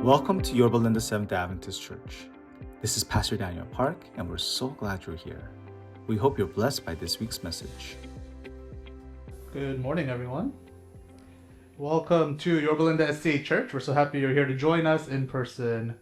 Welcome to Yorba Linda Seventh Adventist Church. This is Pastor Daniel Park, and we're so glad you're here. We hope you're blessed by this week's message. Good morning, everyone. Welcome to Yorba Linda SDA Church. We're so happy you're here to join us in person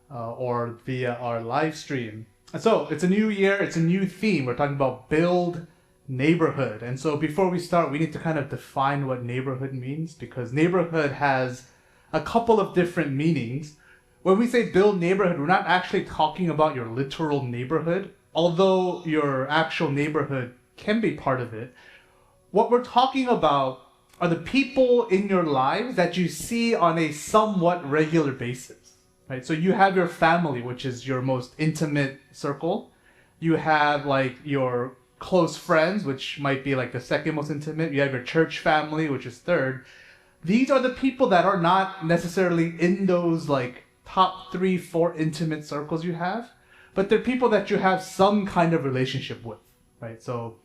or via our live stream. And so it's a new year, it's a new theme. We're talking about build neighborhood. And so before we start, we need to kind of define what neighborhood means, because neighborhood has a couple of different meanings. When we say build neighborhood, we're not actually talking about your literal neighborhood, although your actual neighborhood can be part of it. What we're talking about are the people in your lives that you see on a somewhat regular basis, right? So you have your family, which is your most intimate circle. You have like your close friends, which might be like the second most intimate. You have your church family, which is third. These are the people that are not necessarily in those like top 3, 4 intimate circles you have, but they're people that you have some kind of relationship with, right? So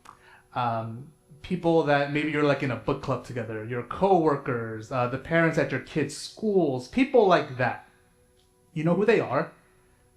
people that maybe you're like in a book club together, your co-workers, the parents at your kids' schools, people like that. You know who they are.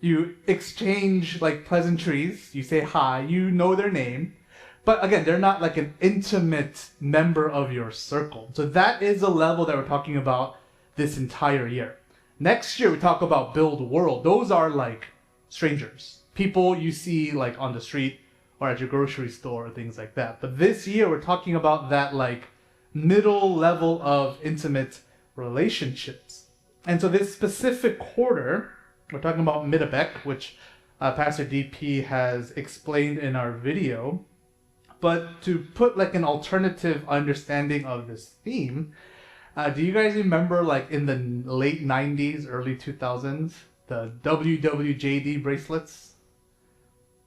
You exchange like pleasantries, you say hi, you know their name. But again, they're not like an intimate member of your circle. So that is the level that we're talking about this entire year. Next year, we talk about build world. Those are like strangers, people you see like on the street or at your grocery store or things like that. But this year, we're talking about that like middle level of intimate relationships. And so this specific quarter, we're talking about Midabek, which Pastor DP has explained in our video. But to put like an alternative understanding of this theme, do you guys remember like in the late 90s, early 2000s, the WWJD bracelets?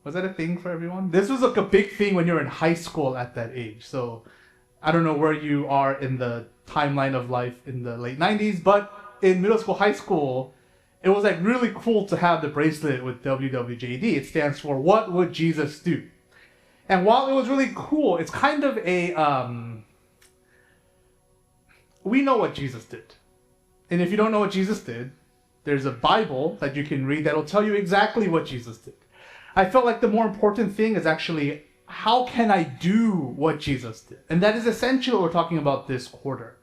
Was that a thing for everyone? This was like a big thing when you were in high school at that age. So I don't know where you are in the timeline of life in the late 90s, but in middle school, high school, it was like really cool to have the bracelet with WWJD. It stands for What Would Jesus Do? And while it was really cool, it's kind of a, we know what Jesus did. And if you don't know what Jesus did, there's a Bible that you can read that'll tell you exactly what Jesus did. I felt like the more important thing is actually, how can I do what Jesus did? And that is essentially what we're talking about this quarter.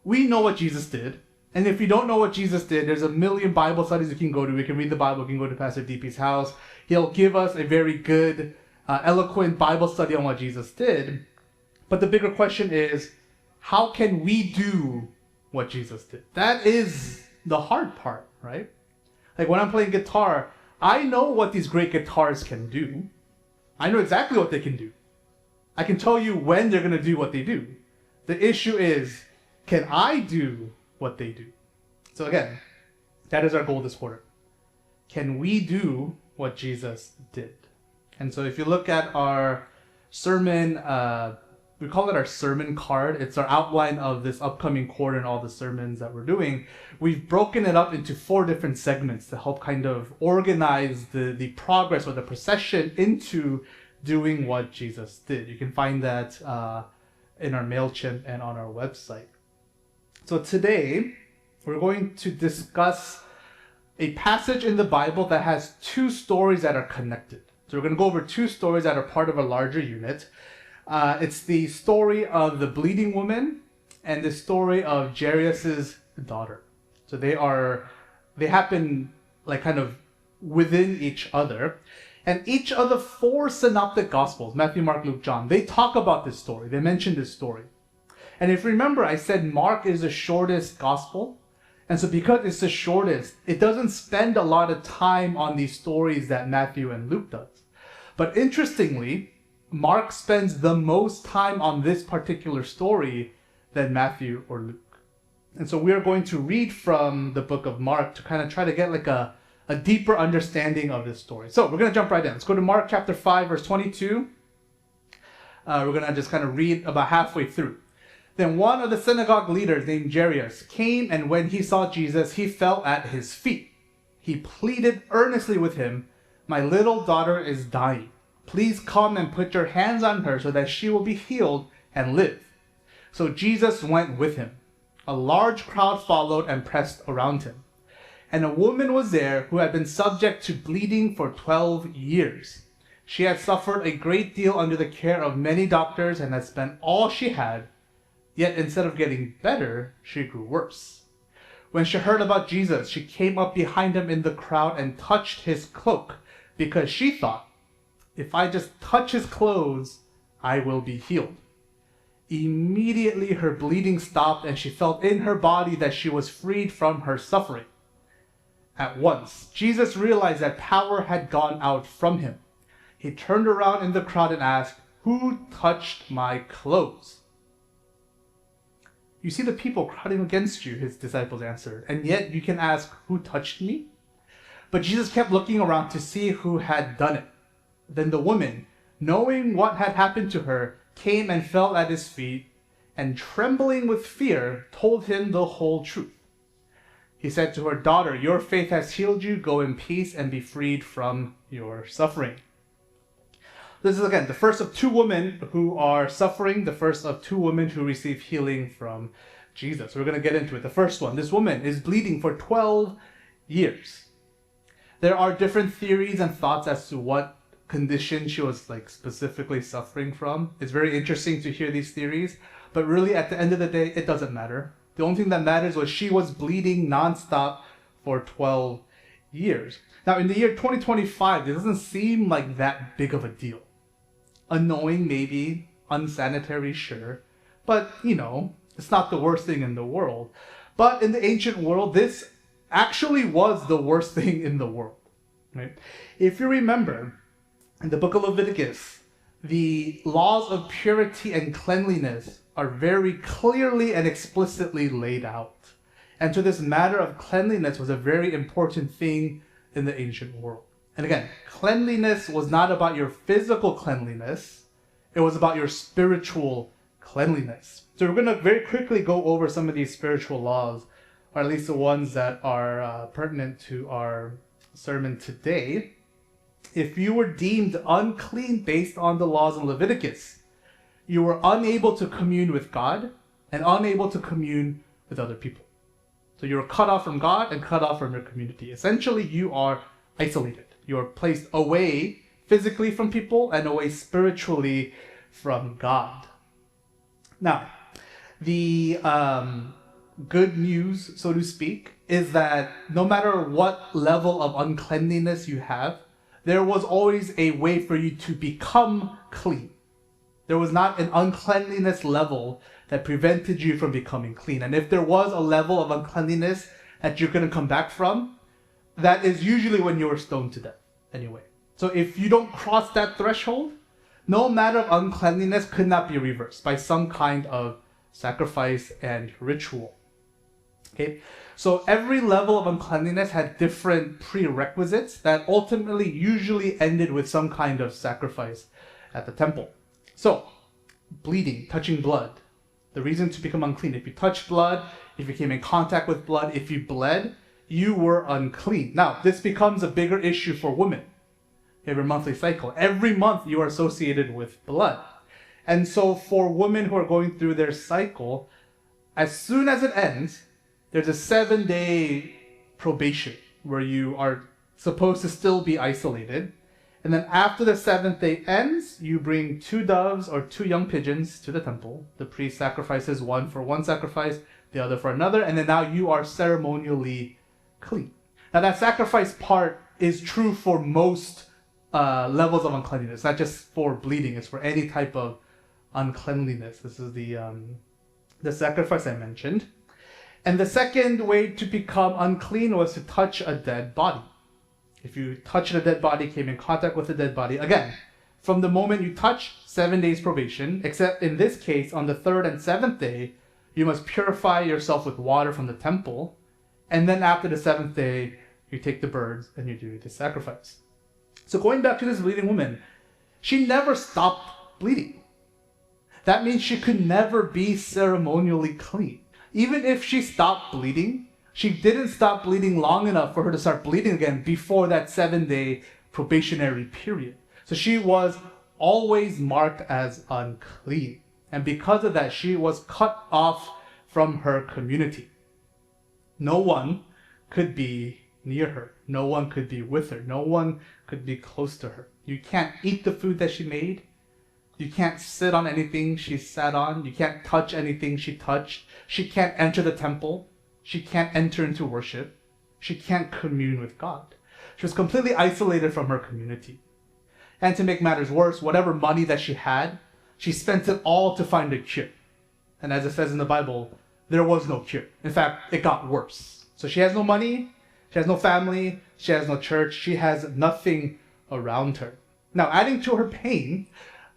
We know what Jesus did. And if you don't know what Jesus did, there's a million Bible studies you can go to. We can read the Bible. We can go to Pastor DP's house. He'll give us a very good eloquent Bible study on what Jesus did. But the bigger question is, how can we do what Jesus did? That is the hard part, right? Like when I'm playing guitar, I know what these great guitars can do. I know exactly what they can do. I can tell you when they're going to do what they do. The issue is, can I do what they do? So again, that is our goal this quarter. Can we do what Jesus did? And so if you look at our sermon, we call it our sermon card. It's our outline of this upcoming quarter and all the sermons that we're doing. We've broken it up into 4 different segments to help kind of organize the progress or the procession into doing what Jesus did. You can find that in our MailChimp and on our website. So today, we're going to discuss a passage in the Bible that has 2 stories that are connected. So we're going to go over 2 stories that are part of a larger unit. It's the story of the bleeding woman and the story of Jarius' daughter. So they happen like kind of within each other. And each of the 4 synoptic gospels, Matthew, Mark, Luke, John, they talk about this story. They mention this story. And if you remember, I said Mark is the shortest gospel. And so because it's the shortest, it doesn't spend a lot of time on these stories that Matthew and Luke does. But interestingly, Mark spends the most time on this particular story than Matthew or Luke. And so we are going to read from the book of Mark to kind of try to get like a deeper understanding of this story. So we're going to jump right in. Let's go to Mark chapter 5, verse 22. We're going to just kind of read about halfway through. Then one of the synagogue leaders named Jarius came, and when he saw Jesus, he fell at his feet. He pleaded earnestly with him, "My little daughter is dying. Please come and put your hands on her so that she will be healed and live." So Jesus went with him. A large crowd followed and pressed around him. And a woman was there who had been subject to bleeding for 12 years. She had suffered a great deal under the care of many doctors and had spent all she had. Yet instead of getting better, she grew worse. When she heard about Jesus, she came up behind him in the crowd and touched his cloak, because she thought, if I just touch his clothes, I will be healed. Immediately her bleeding stopped and she felt in her body that she was freed from her suffering. At once, Jesus realized that power had gone out from him. He turned around in the crowd and asked, "Who touched my clothes?" "You see the people crowding against you," his disciples answered, "and yet you can ask, 'Who touched me?'" But Jesus kept looking around to see who had done it. Then the woman, knowing what had happened to her, came and fell at his feet, and trembling with fear, told him the whole truth. He said to her, "Daughter, your faith has healed you. Go in peace and be freed from your suffering." This is, again, the first of two women who are suffering, the first of two women who receive healing from Jesus. We're going to get into it. The first one, this woman is bleeding for 12 years. There are different theories and thoughts as to what condition she was specifically suffering from. It's very interesting to hear these theories, but really at the end of the day, it doesn't matter. The only thing that matters was she was bleeding nonstop for 12 years. Now, in the year 2025, it doesn't seem like that big of a deal. Annoying, maybe. Unsanitary, sure. But, it's not the worst thing in the world. But in the ancient world, this actually was the worst thing in the world. Right? If you remember, in the book of Leviticus, the laws of purity and cleanliness are very clearly and explicitly laid out. And so this matter of cleanliness was a very important thing in the ancient world. And again, cleanliness was not about your physical cleanliness. It was about your spiritual cleanliness. So we're going to very quickly go over some of these spiritual laws, or at least the ones that are pertinent to our sermon today. If you were deemed unclean based on the laws in Leviticus, you were unable to commune with God and unable to commune with other people. So you were cut off from God and cut off from your community. Essentially, you are isolated. You are placed away physically from people and away spiritually from God. Now, the good news, so to speak, is that no matter what level of uncleanliness you have, there was always a way for you to become clean. There was not an uncleanliness level that prevented you from becoming clean. And if there was a level of uncleanliness that you're going to come back from, that is usually when you were stoned to death anyway. So if you don't cross that threshold, no matter of uncleanliness could not be reversed by some kind of sacrifice and ritual. Okay, so every level of uncleanliness had different prerequisites that ultimately usually ended with some kind of sacrifice at the temple. So, bleeding, touching blood, the reason to become unclean. If you touched blood, if you came in contact with blood, if you bled, you were unclean. Now, this becomes a bigger issue for women. You have your monthly cycle. Every month you are associated with blood. And so for women who are going through their cycle, as soon as it ends, there's a 7-day probation where you are supposed to still be isolated. And then after the 7th day ends, you bring 2 doves or 2 young pigeons to the temple. The priest sacrifices one for one sacrifice, the other for another, and then now you are ceremonially clean. Now that sacrifice part is true for most levels of uncleanliness, not just for bleeding. It's for any type of uncleanliness. This is the sacrifice I mentioned. And the second way to become unclean was to touch a dead body. If you touched a dead body, came in contact with a dead body, again, from the moment you touch, 7 days probation, except in this case, on the 3rd and 7th day, you must purify yourself with water from the temple. And then after the 7th day, you take the birds and you do the sacrifice. So going back to this bleeding woman, she never stopped bleeding. That means she could never be ceremonially clean. Even if she stopped bleeding, she didn't stop bleeding long enough for her to start bleeding again before that 7-day probationary period. So she was always marked as unclean. And because of that, she was cut off from her community. No one could be near her. No one could be with her. No one could be close to her. You can't eat the food that she made. You can't sit on anything she sat on. You can't touch anything she touched. She can't enter the temple. She can't enter into worship. She can't commune with God. She was completely isolated from her community. And to make matters worse, whatever money that she had, she spent it all to find a cure. And as it says in the Bible, there was no cure. In fact, it got worse. So she has no money, she has no family, she has no church, she has nothing around her. Now, adding to her pain,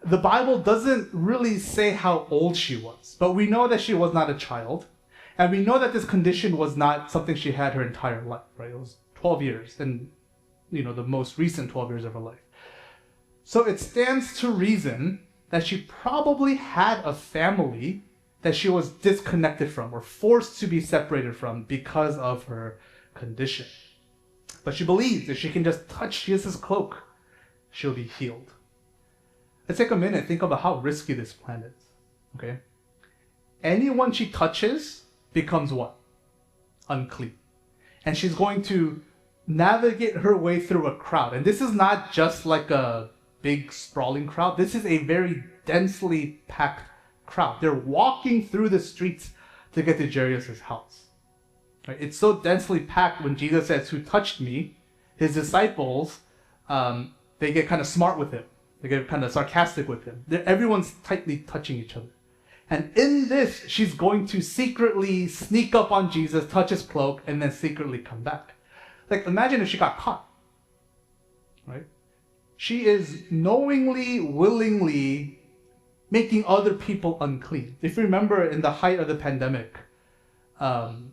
the Bible doesn't really say how old she was, but we know that she was not a child, and we know that this condition was not something she had her entire life, right? It was 12 years, and the most recent 12 years of her life. So it stands to reason that she probably had a family that she was disconnected from or forced to be separated from because of her condition. But she believes if she can just touch Jesus' cloak, she'll be healed. Let's take a minute and think about how risky this plan is. Okay? Anyone she touches becomes what? Unclean. And she's going to navigate her way through a crowd. And this is not just like a big sprawling crowd. This is a very densely packed crowd. They're walking through the streets to get to Jarius' house. Right? It's so densely packed when Jesus says, "Who touched me?" His disciples, they get kind of smart with him. They get kind of sarcastic with him. Everyone's tightly touching each other. And in this, she's going to secretly sneak up on Jesus, touch his cloak, and then secretly come back. Like, imagine if she got caught. Right? She is knowingly, willingly making other people unclean. If you remember in the height of the pandemic, when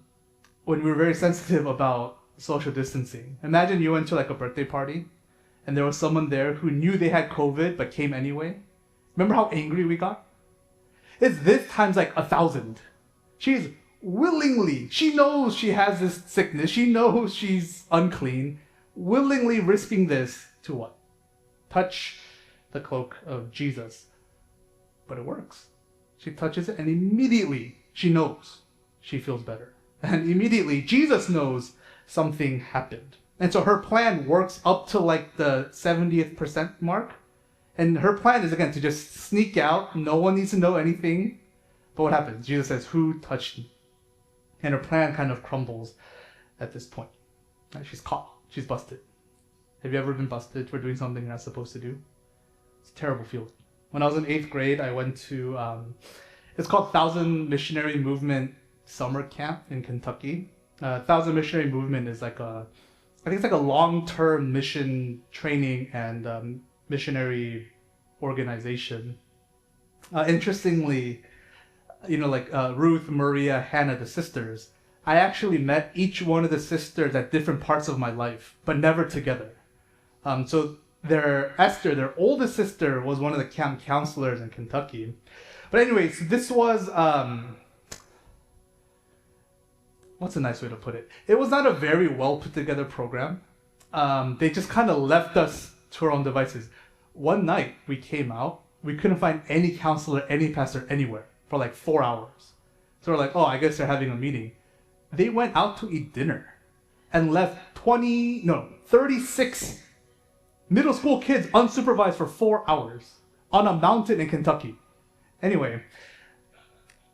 we were very sensitive about social distancing, imagine you went to like a birthday party and there was someone there who knew they had COVID but came anyway. Remember how angry we got? It's this times like 1,000. She's willingly, she knows she has this sickness, she knows she's unclean, willingly risking this to what? Touch the cloak of Jesus. But it works. She touches it and immediately she knows she feels better. And immediately Jesus knows something happened. And so her plan works up to like the 70th percent mark. And her plan is again to just sneak out. No one needs to know anything. But what happens? Jesus says, "Who touched me?" And her plan kind of crumbles at this point. Right? She's caught. She's busted. Have you ever been busted for doing something you're not supposed to do? It's a terrible feeling. When I was in 8th grade, I went to, it's called 1,000 Missionary Movement Summer Camp in Kentucky. 1,000 Missionary Movement is like I think it's like a long-term mission training and missionary organization. Interestingly, Ruth, Maria, Hannah, the sisters, I actually met each one of the sisters at different parts of my life, but never together. So Esther, their oldest sister, was one of the camp counselors in Kentucky. But anyways, this was, what's a nice way to put it? It was not a very well put together program. They just kind of left us to our own devices. One night we came out, we couldn't find any counselor, any pastor anywhere for like 4 hours. So we're like, oh, I guess they're having a meeting. They went out to eat dinner and left 36 middle school kids unsupervised for 4 hours on a mountain in Kentucky. Anyway,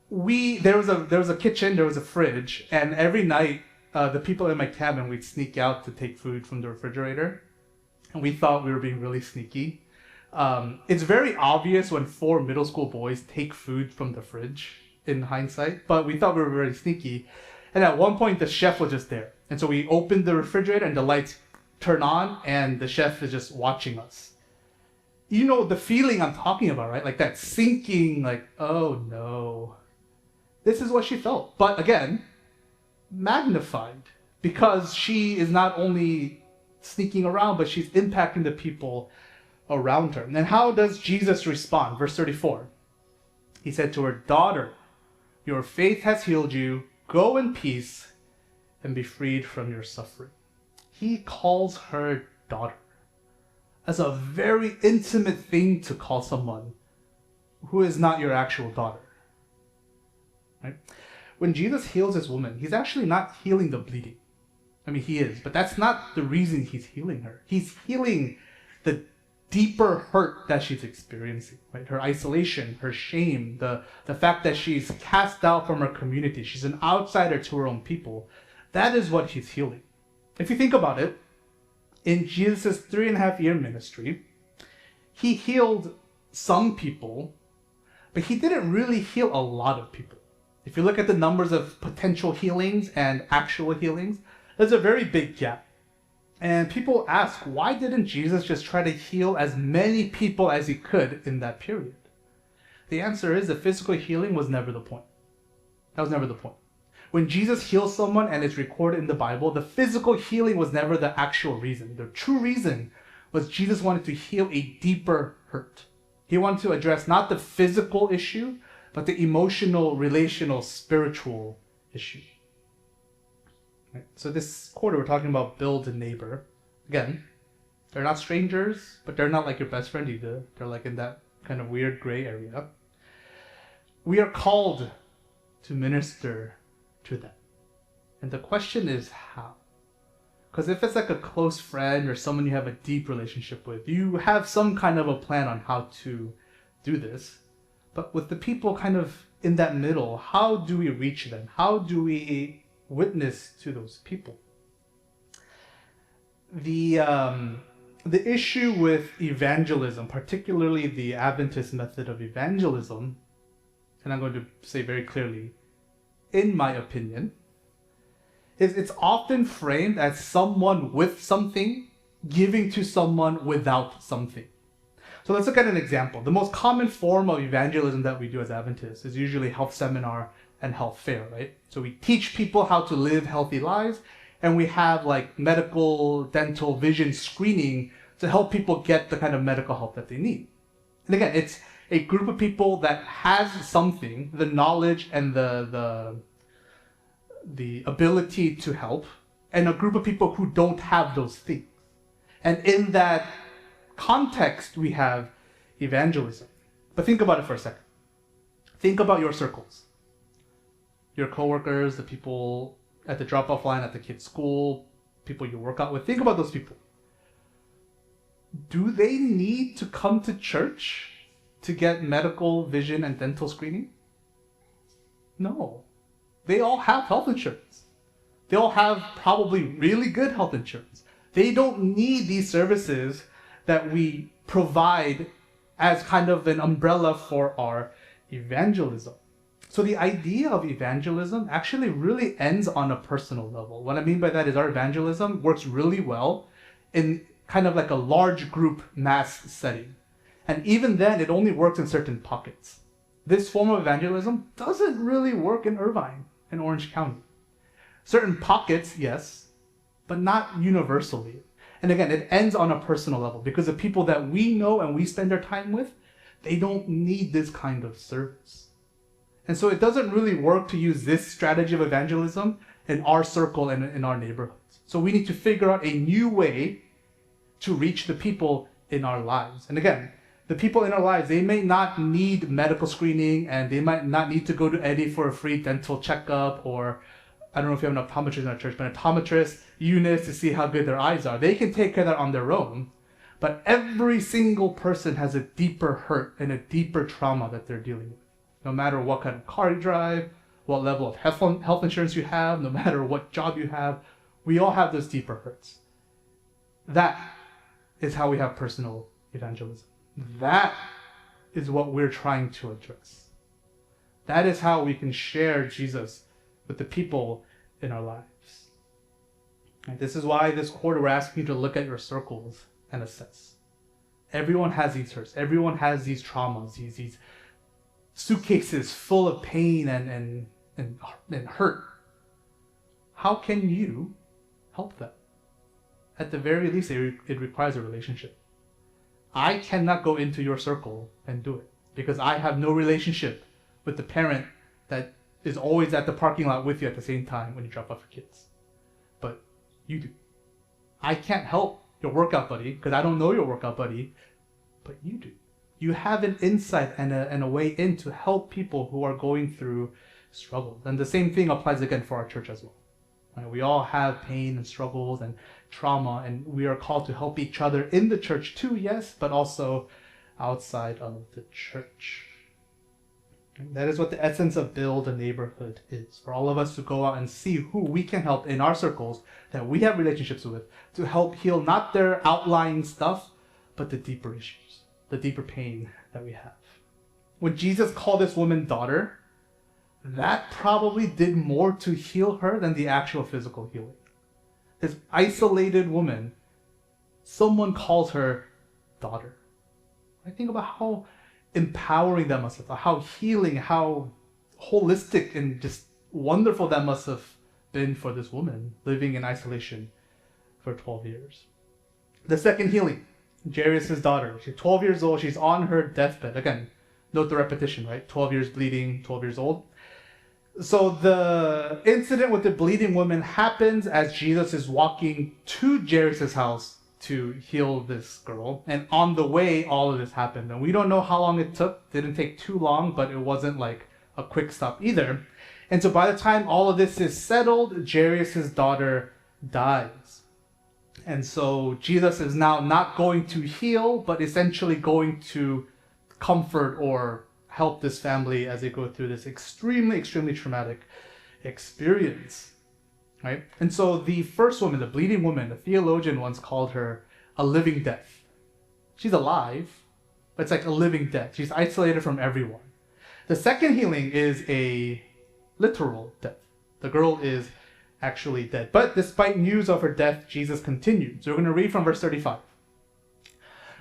there was a kitchen, there was a fridge, and every night the people in my cabin, we'd sneak out to take food from the refrigerator, and we thought we were being really sneaky. It's very obvious when 4 middle school boys take food from the fridge in hindsight, but we thought we were very sneaky. And at one point the chef was just there, and so we opened the refrigerator and the lights turn on and the chef is just watching us. You know the feeling I'm talking about, right? Like that sinking, like, oh no. This is what she felt. But again, magnified, because she is not only sneaking around, but she's impacting the people around her. And then how does Jesus respond? Verse 34. He said to her, "Daughter, your faith has healed you. Go in peace and be freed from your suffering." He calls her daughter. That's a very intimate thing to call someone who is not your actual daughter. Right? When Jesus heals this woman, he's actually not healing the bleeding. I mean, he is, but that's not the reason he's healing her. He's healing the deeper hurt that she's experiencing, right? Her isolation, her shame, the fact that she's cast out from her community. She's an outsider to her own people. That is what he's healing. If you think about it, in Jesus' 3.5-year ministry, he healed some people, but he didn't really heal a lot of people. If you look at the numbers of potential healings and actual healings, there's a very big gap. And people ask, why didn't Jesus just try to heal as many people as he could in that period? The answer is that physical healing was never the point. That was never the point. When Jesus heals someone and it's recorded in the Bible, the physical healing was never the actual reason. The true reason was Jesus wanted to heal a deeper hurt. He wanted to address not the physical issue, but the emotional, relational, spiritual issue. Right? So this quarter, we're talking about build a neighbor. Again, they're not strangers, but they're not like your best friend either. They're like in that kind of weird gray area. We are called to minister to them. And the question is how? Because if it's like a close friend or someone you have a deep relationship with, you have some kind of a plan on how to do this. But with the people kind of in that middle, how do we reach them? How do we witness to those people? The issue with evangelism, particularly the Adventist method of evangelism, and I'm going to say very clearly, in my opinion, is it's often framed as someone with something giving to someone without something. So let's look at an example. The most common form of evangelism that we do as Adventists is usually health seminar and health fair, right? So we teach people how to live healthy lives, and we have like medical, dental, vision screening to help people get the kind of medical help that they need. And again, it's a group of people that has something, the knowledge and the ability to help, and a group of people who don't have those things. And in that context, we have evangelism. But think about it for a second. Think about your circles. Your coworkers, the people at the drop-off line at the kids' school, people you work out with. Think about those people. Do they need to come to church to get medical, vision, and dental screening? No. They all have health insurance. They all have probably really good health insurance. They don't need these services that we provide as kind of an umbrella for our evangelism. So the idea of evangelism actually really ends on a personal level. What I mean by that is our evangelism works really well in kind of like a large group mass setting. And even then, it only works in certain pockets. This form of evangelism doesn't really work in Irvine and Orange County. Certain pockets, yes, but not universally. And again, it ends on a personal level because the people that we know and we spend our time with, they don't need this kind of service. And so it doesn't really work to use this strategy of evangelism in our circle and in our neighborhoods. So we need to figure out a new way to reach the people in our lives. And again, the people in our lives, they may not need medical screening and they might not need to go to Eddie for a free dental checkup, or I don't know if you have an optometrist in our church, but an optometrist unit to see how good their eyes are. They can take care of that on their own. But every single person has a deeper hurt and a deeper trauma that they're dealing with. No matter what kind of car you drive, what level of health insurance you have, no matter what job you have, we all have those deeper hurts. That is how we have personal evangelism. That is what we're trying to address. That is how we can share Jesus with the people in our lives. And this is why this quarter we're asking you to look at your circles and assess. Everyone has these hurts. Everyone has these traumas, these suitcases full of pain and hurt. How can you help them? At the very least, it requires a relationship. I cannot go into your circle and do it because I have no relationship with the parent that is always at the parking lot with you at the same time when you drop off your kids. But you do. I can't help your workout buddy because I don't know your workout buddy, but you do. You have an insight and a way in to help people who are going through struggles. And the same thing applies again for our church as well. Right? We all have pain and struggles and trauma, and we are called to help each other in the church too, yes, but also outside of the church. And that is what the essence of Build a Neighborhood is. For all of us to go out and see who we can help in our circles that we have relationships with, to help heal not their outlying stuff, but the deeper issues, the deeper pain that we have. When Jesus called this woman daughter, that probably did more to heal her than the actual physical healing. This isolated woman, someone calls her daughter. I think about how empowering that must have been, how healing, how holistic and just wonderful that must have been for this woman living in isolation for 12 years. The second healing, Jarius' daughter. She's 12 years old. She's on her deathbed. Again, note the repetition, right? 12 years bleeding, 12 years old. So the incident with the bleeding woman happens as Jesus is walking to Jarius' house to heal this girl. And on the way, all of this happened. And we don't know how long it took. Didn't take too long, but it wasn't like a quick stop either. And so by the time all of this is settled, Jarius' daughter dies. And so Jesus is now not going to heal, but essentially going to comfort or help this family as they go through this extremely, extremely traumatic experience. Right? And so the first woman, the bleeding woman, the theologian once called her a living death. She's alive, but it's like a living death. She's isolated from everyone. The second healing is a literal death. The girl is actually dead. But despite news of her death, Jesus continued. So we're going to read from verse 35.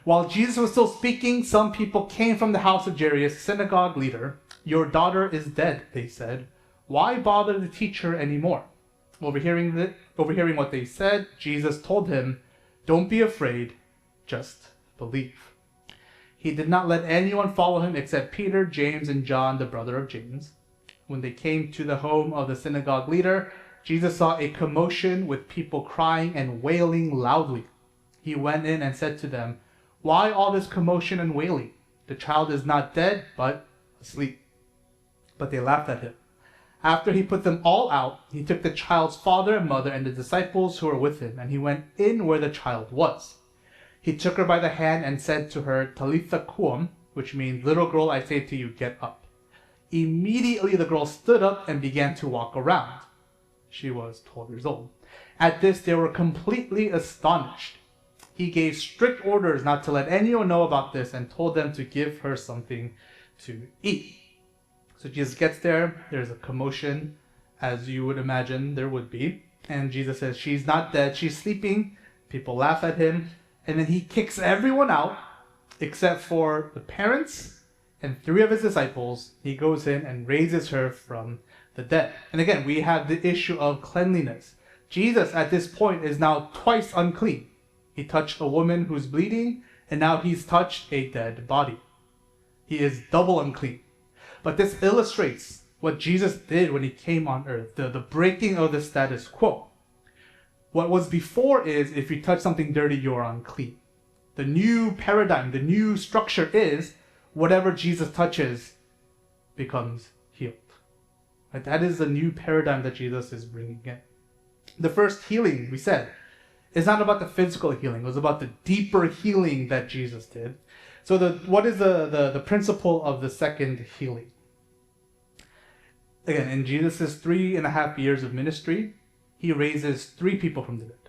While Jesus was still speaking, some people came from the house of Jarius, synagogue leader. "Your daughter is dead," they said. "Why bother the teacher anymore?" Overhearing what they said, Jesus told him, "Don't be afraid, just believe." He did not let anyone follow him except Peter, James, and John, the brother of James. When they came to the home of the synagogue leader, Jesus saw a commotion with people crying and wailing loudly. He went in and said to them, "Why all this commotion and wailing? The child is not dead, but asleep." But they laughed at him. After he put them all out, he took the child's father and mother and the disciples who were with him, and he went in where the child was. He took her by the hand and said to her, "Talitha koum," which means, "Little girl, I say to you, get up." Immediately the girl stood up and began to walk around. She was 12 years old. At this, they were completely astonished. He gave strict orders not to let anyone know about this and told them to give her something to eat. So Jesus gets there. There's a commotion, as you would imagine there would be. And Jesus says, "She's not dead. She's sleeping." People laugh at him. And then he kicks everyone out except for the parents and 3 of his disciples. He goes in and raises her from the dead. And again, we have the issue of cleanliness. Jesus at this point is now twice unclean. He touched a woman who's bleeding, and now he's touched a dead body. He is double unclean. But this illustrates what Jesus did when he came on earth, the breaking of the status quo. What was before is, if you touch something dirty, you're unclean. The new paradigm, the new structure is, whatever Jesus touches becomes healed. Right? That is the new paradigm that Jesus is bringing in. The first healing, we said, is not about the physical healing. It was about the deeper healing that Jesus did. So what is the principle of the second healing? Again, in Jesus' 3.5 years of ministry, he raises 3 people from the dead.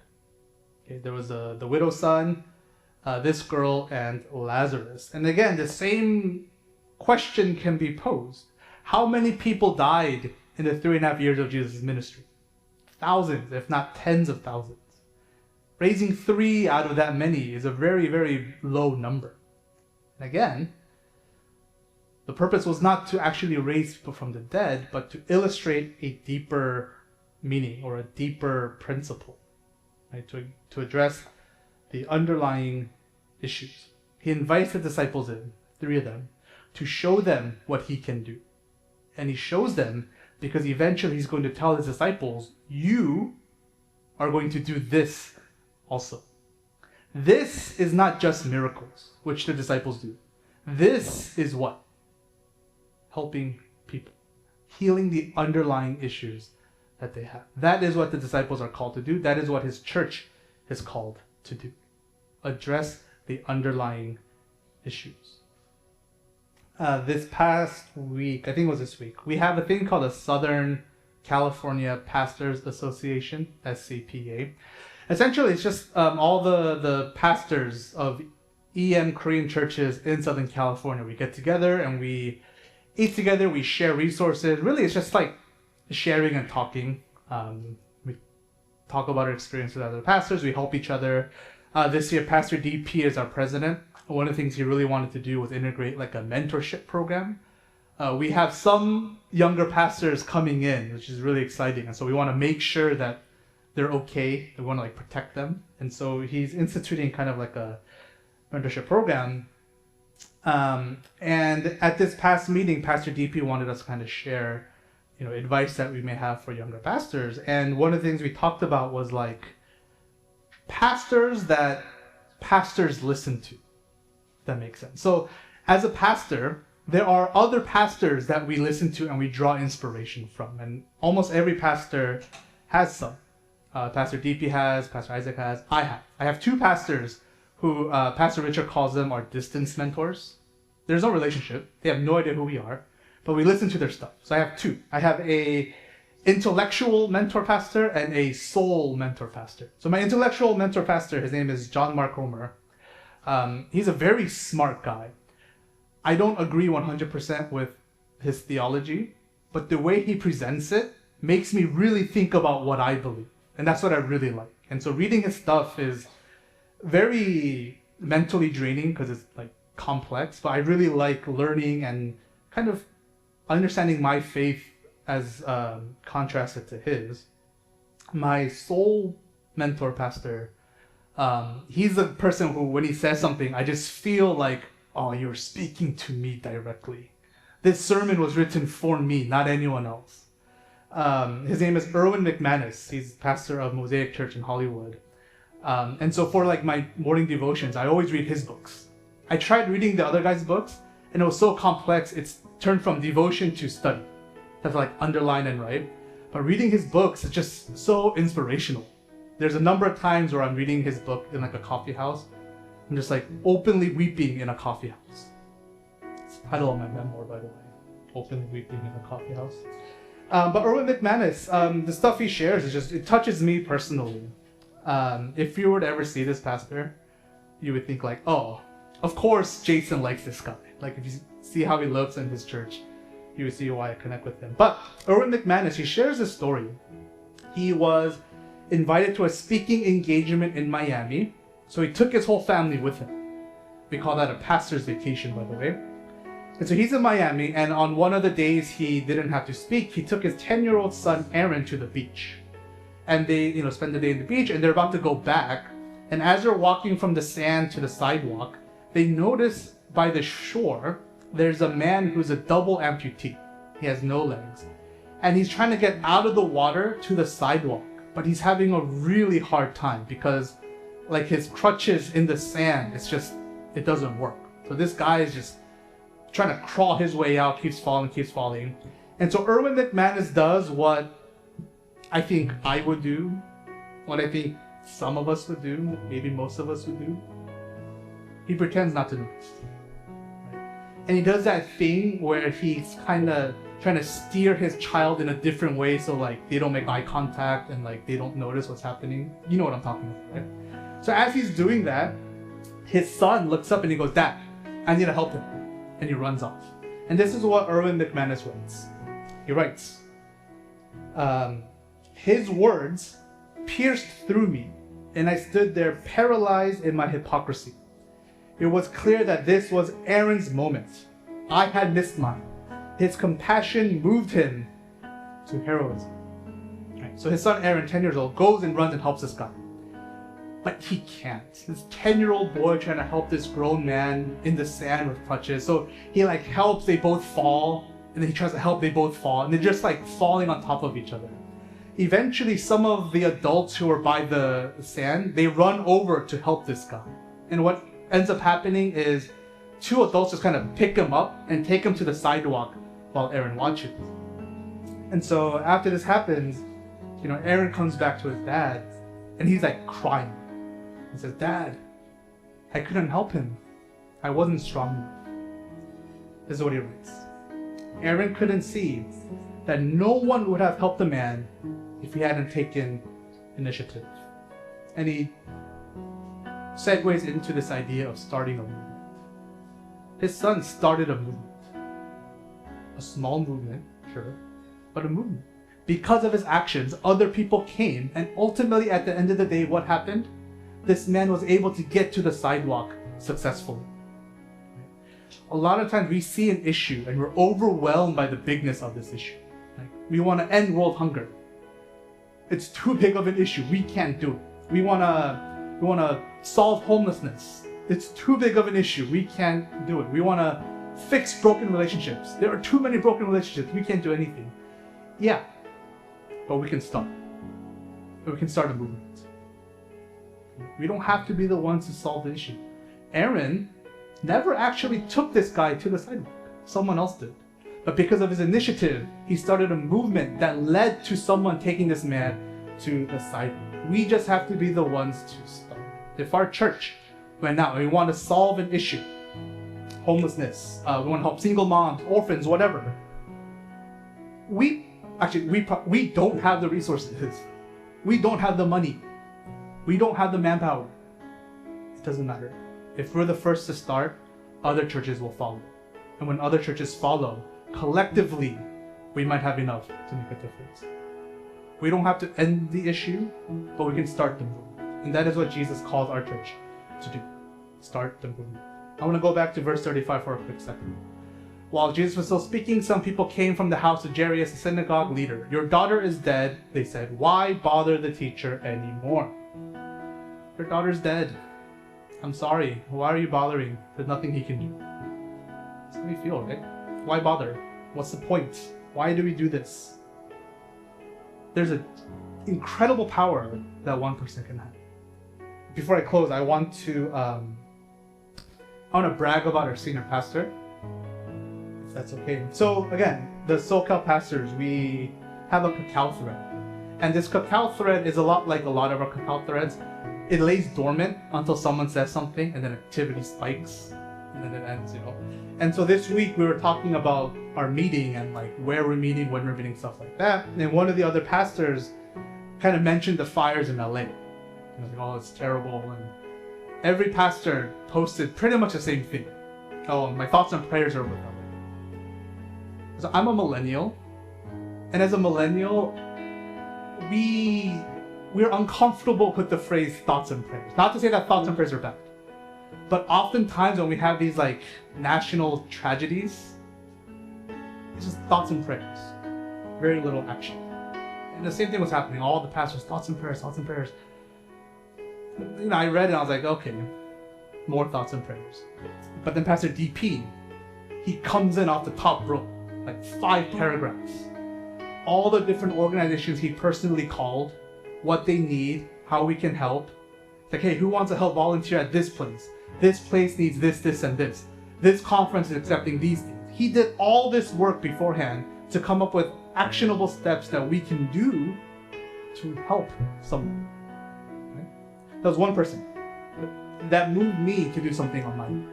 Okay, there was the widow's son, this girl, and Lazarus. And again, the same question can be posed. How many people died in the 3.5 years of Jesus' ministry? Thousands, if not tens of thousands. Raising 3 out of that many is a very, very low number. And again, the purpose was not to actually raise people from the dead, but to illustrate a deeper meaning or a deeper principle, right? To address the underlying issues. He invites the disciples in, 3 of them, to show them what he can do. And he shows them because eventually he's going to tell his disciples, "You are going to do this also." This is not just miracles, which the disciples do. This is what? Helping people. Healing the underlying issues that they have. That is what the disciples are called to do. That is what his church is called to do. Address the underlying issues. This past week, I think it was this week, we have a thing called the Southern California Pastors Association, SCPA. Essentially, it's just all the pastors of EM Korean churches in Southern California. We get together and we eat together, we share resources. Really, it's just like sharing and talking. We talk about our experience with other pastors, we help each other. This year, Pastor DP is our president. One of the things he really wanted to do was integrate like a mentorship program. We have some younger pastors coming in, which is really exciting. And so we want to make sure that they're okay. We want to like protect them. And so he's instituting kind of like a mentorship program. And at this past meeting, Pastor DP wanted us to kind of share, advice that we may have for younger pastors. And one of the things we talked about was like pastors that pastors listen to. If that makes sense. So as a pastor, there are other pastors that we listen to and we draw inspiration from. And almost every pastor has some. Pastor DP has, Pastor Isaac has, I have. I have two pastors who Pastor Richard calls them our distance mentors. There's no relationship. They have no idea who we are, but we listen to their stuff. So I have two. I have a intellectual mentor pastor and a soul mentor pastor. So my intellectual mentor pastor, his name is John Mark Homer. He's a very smart guy. I don't agree 100% with his theology, but the way he presents it makes me really think about what I believe. And that's what I really like. And so reading his stuff is very mentally draining because it's like complex, but I really like learning and kind of understanding my faith as contrasted to his. My soul mentor pastor, he's a person who, when he says something, I just feel like, oh, you're speaking to me directly. This sermon was written for me, not anyone else. His name is Erwin McManus. He's pastor of Mosaic Church in Hollywood. And so for like my morning devotions, I always read his books. I tried reading the other guy's books, and it was so complex, it's turned from devotion to study. That's like underline and write. But reading his books is just so inspirational. There's a number of times where I'm reading his book in like a coffee house. I'm just like openly weeping in a coffee house. It's the title of my memoir, by the way. Openly weeping in a coffee house. But Erwin McManus, the stuff he shares is just, it touches me personally. If you were to ever see this pastor, you would think like, oh, of course Jason likes this guy. Like if you see how he looks in his church, you would see why I connect with him. But Erwin McManus, he shares this story. He was invited to a speaking engagement in Miami, so he took his whole family with him. We call that a pastor's vacation, by the way. And so he's in Miami, and on one of the days he didn't have to speak, he took his 10-year-old son Aaron to the beach. And they, spend the day in the beach, and they're about to go back. And as they're walking from the sand to the sidewalk, they notice by the shore, there's a man who's a double amputee. He has no legs. And he's trying to get out of the water to the sidewalk, but he's having a really hard time because like his crutches in the sand, it doesn't work. So this guy is just trying to crawl his way out, keeps falling. And so Erwin McManus does what I think I would do, what I think some of us would do, maybe most of us would do. He pretends not to notice. And he does that thing where he's kind of trying to steer his child in a different way so like they don't make eye contact and like they don't notice what's happening. You know what I'm talking about, right? So as he's doing that, his son looks up and he goes, "Dad, I need to help him." And he runs off. And this is what Erwin McManus writes. He writes, his words pierced through me, and I stood there paralyzed in my hypocrisy. It was clear that this was Aaron's moment. I had missed mine. His compassion moved him to heroism. Right. So his son Aaron, 10 years old, goes and runs and helps this guy. But he can't. This 10-year-old boy trying to help this grown man in the sand with crutches. So he like helps, they both fall, and then he tries to help, they both fall, and they're just like falling on top of each other. Eventually, some of the adults who are by the sand, they run over to help this guy. And what ends up happening is two adults just kind of pick him up and take him to the sidewalk while Aaron watches. And so after this happens, Aaron comes back to his dad and he's like crying. He says, "Dad, I couldn't help him. I wasn't strong enough." This is what he writes. Aaron couldn't see that no one would have helped the man if he hadn't taken initiative. And he segues into this idea of starting a movement. His son started a movement. A small movement, sure, but a movement. Because of his actions, other people came, and ultimately at the end of the day, what happened? This man was able to get to the sidewalk successfully. A lot of times we see an issue and we're overwhelmed by the bigness of this issue. We want to end world hunger. It's too big of an issue. We can't do it. We want to solve homelessness. It's too big of an issue. We can't do it. We want to fix broken relationships. There are too many broken relationships. We can't do anything. Yeah, but we can start. We can start a movement. We don't have to be the ones to solve the issue. Aaron never actually took this guy to the sidewalk. Someone else did. But because of his initiative, he started a movement that led to someone taking this man to the sidewalk. We just have to be the ones to start. If our church went out and we want to solve an issue, homelessness, we want to help single moms, orphans, whatever, we don't have the resources. We don't have the money. We don't have the manpower. It doesn't matter. If we're the first to start, other churches will follow. And when other churches follow, collectively, we might have enough to make a difference. We don't have to end the issue, but we can start the movement. And that is what Jesus calls our church to do. Start the movement. I want to go back to verse 35 for a quick second. While Jesus was still speaking, some people came from the house of Jarius, the synagogue leader. "Your daughter is dead," they said. "Why bother the teacher anymore?" Your daughter's dead. I'm sorry. Why are you bothering? There's nothing he can do. That's how we feel, right? Why bother? What's the point? Why do we do this? There's an incredible power that one person can have. Before I close, I want to brag about our senior pastor, if that's okay. So again, the SoCal pastors, we have a cacao thread. And this cacao thread is a lot like a lot of our cacao threads. It lays dormant until someone says something, and then activity spikes, and then it ends, And so this week we were talking about our meeting and like where we're meeting, when we're meeting, stuff like that. And one of the other pastors kind of mentioned the fires in LA. Oh, it's terrible. And every pastor posted pretty much the same thing. Oh, my thoughts and prayers are with LA. So I'm a millennial, and as a millennial, we're uncomfortable with the phrase thoughts and prayers. Not to say that thoughts and prayers are bad, but oftentimes when we have these like national tragedies, it's just thoughts and prayers, very little action. And the same thing was happening. All the pastors, thoughts and prayers, thoughts and prayers. I read it and I was like, okay, more thoughts and prayers. But then Pastor DP, he comes in off the top rope, like 5 paragraphs. All the different organizations he personally called, what they need, how we can help. Like, hey, who wants to help volunteer at this place? This place needs this, this, and this. This conference is accepting these things. He did all this work beforehand to come up with actionable steps that we can do to help someone. Right? That was one person. That moved me to do something on mine.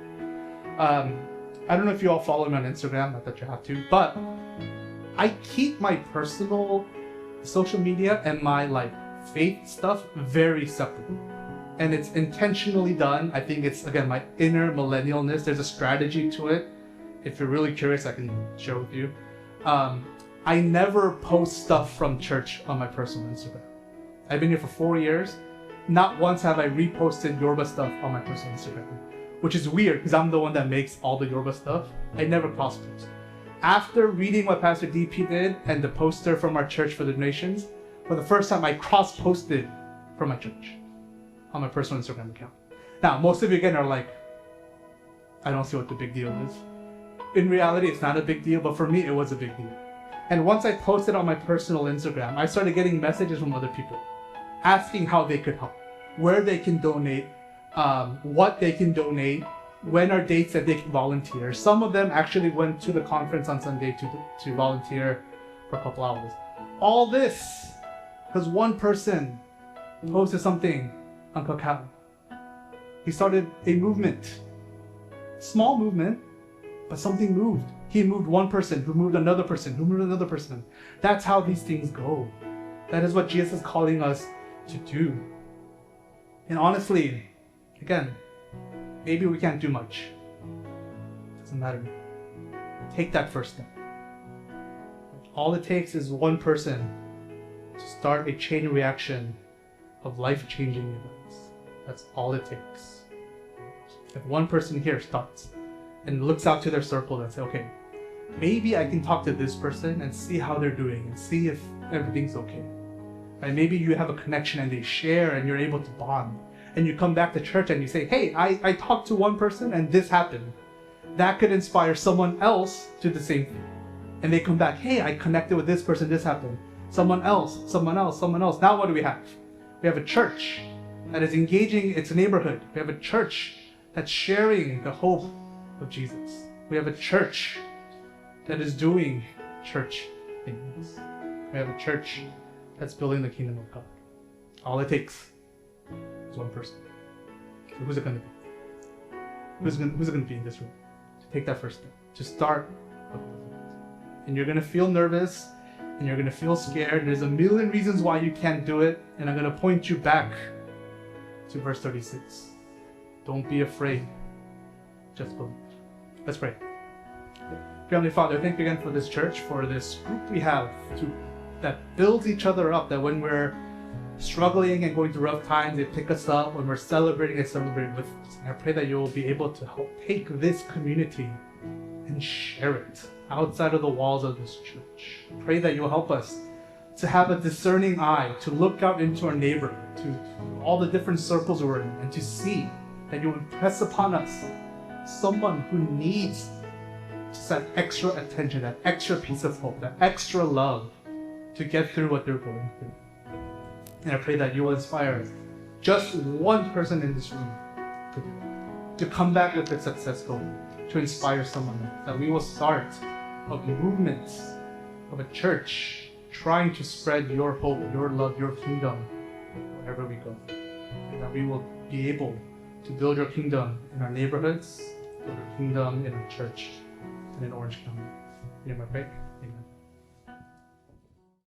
I don't know if you all follow me on Instagram, not that you have to, but I keep my personal social media and my faith stuff very separate. And it's intentionally done. I think it's, again, my inner millennialness. There's a strategy to it. If you're really curious, I can share with you. I never post stuff from church on my personal Instagram. I've been here for 4 years. Not once have I reposted Yoruba stuff on my personal Instagram, which is weird because I'm the one that makes all the Yoruba stuff. I never cross-post. After reading what Pastor DP did and the poster from our church for the donations, for the first time I cross-posted from my church on my personal Instagram account. Now, most of you again are like, I don't see what the big deal is. In reality, it's not a big deal, but for me, it was a big deal. And once I posted on my personal Instagram, I started getting messages from other people asking how they could help, where they can donate, what they can donate, when are dates that they can volunteer. Some of them actually went to the conference on Sunday to volunteer for a couple hours. All this Because one person posted something on Kakao. He started a movement. Small movement, but something moved. He moved one person, who moved another person, who moved another person. That's how these things go. That is what Jesus is calling us to do. And honestly, again, maybe we can't do much. Doesn't matter. Take that first step. All it takes is one person to start a chain reaction of life-changing events. That's all it takes. If one person here starts and looks out to their circle and says, okay, maybe I can talk to this person and see how they're doing and see if everything's okay. Right? Maybe you have a connection and they share and you're able to bond. And you come back to church and you say, hey, I talked to one person and this happened. That could inspire someone else to the same thing. And they come back, hey, I connected with this person, this happened. Someone else, someone else, someone else. Now what do we have? We have a church that is engaging its neighborhood. We have a church that's sharing the hope of Jesus. We have a church that is doing church things. We have a church that's building the kingdom of God. All it takes is one person. So who's it going to be? Who's it going to be in this room? To take that first step. To start. And you're going to feel nervous. And you're going to feel scared. And there's a million reasons why you can't do it. And I'm going to point you back to verse 36. Don't be afraid. Just believe. Let's pray. Heavenly Father, thank you again for this church, for this group we have that builds each other up, that when we're struggling and going through rough times, they pick us up. When we're celebrating, they celebrate with us. And I pray that you will be able to help take this community and share it outside of the walls of this church. Pray that you'll help us to have a discerning eye, to look out into our neighborhood, to all the different circles we're in, and to see that you impress upon us someone who needs just that extra attention, that extra piece of hope, that extra love to get through what they're going through. And I pray that you will inspire just one person in this room to come back with a success goal, to inspire someone else. That we will start a movement of a church trying to spread your hope, your love, your kingdom wherever we go. And that we will be able to build your kingdom in our neighborhoods, build your kingdom in our church, and in Orange County. In my prayer.